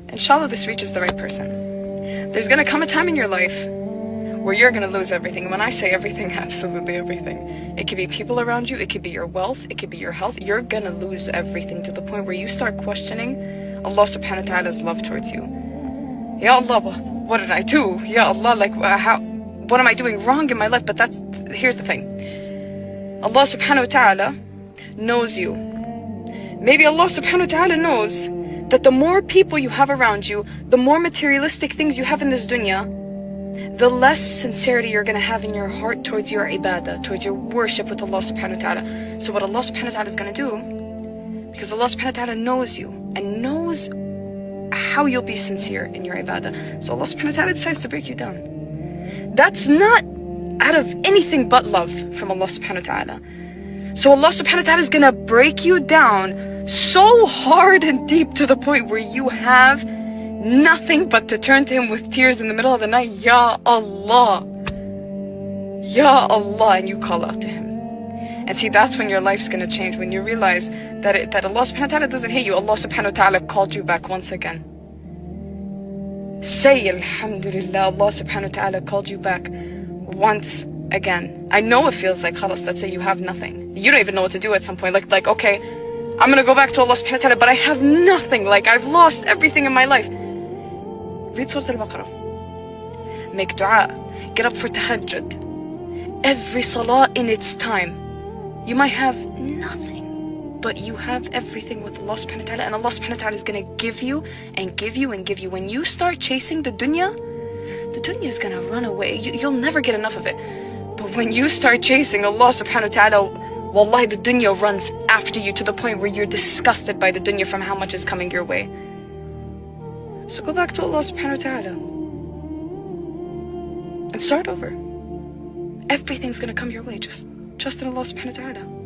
InshaAllah this reaches the right person. There's gonna come a time in your life where you're gonna lose everything. And when I say everything, absolutely everything. It could be people around you, it could be your wealth, it could be your health. You're gonna lose everything to the point where you start questioning Allah subhanahu wa ta'ala's love towards you. Ya Allah, what did I do? Ya Allah, like what am I doing wrong in my life? But here's the thing. Allah subhanahu wa ta'ala knows you. Maybe Allah subhanahu wa ta'ala knows that the more people you have around you, the more materialistic things you have in this dunya, the less sincerity you're going to have in your heart towards your ibadah, towards your worship with Allah subhanahu wa ta'ala. So what Allah subhanahu wa ta'ala is going to do, because Allah subhanahu wa ta'ala knows you and knows how you'll be sincere in your ibadah, so Allah subhanahu wa ta'ala decides to break you down. That's not out of anything but love from Allah subhanahu wa ta'ala. So Allah subhanahu wa ta'ala is going to break you down so hard and deep to the point where you have nothing but to turn to Him with tears in the middle of the night. Ya Allah, Ya Allah, and you call out to Him. And see, that's when your life's going to change, when you realize that Allah subhanahu wa ta'ala doesn't hate you. Allah subhanahu wa ta'ala called you back once again. Say Alhamdulillah, Allah subhanahu wa ta'ala called you back once again. I know it feels like, khalas, let's say you have nothing. You don't even know what to do at some point. Like okay, I'm gonna go back to Allah subhanahu wa ta'ala, but I have nothing. Like, I've lost everything in my life. Read Surah Al-Baqarah. Make dua. Get up for tahajjud. Every salah in its time. You might have nothing, but you have everything with Allah subhanahu wa ta'ala, and Allah subhanahu wa ta'ala is gonna give you and give you and give you. When you start chasing the dunya is gonna run away. You'll never get enough of it. But when you start chasing Allah subhanahu wa ta'ala, wallahi, the dunya runs after you to the point where you're disgusted by the dunya from how much is coming your way. So go back to Allah subhanahu wa ta'ala and start over. Everything's gonna come your way. Just trust in Allah subhanahu wa ta'ala.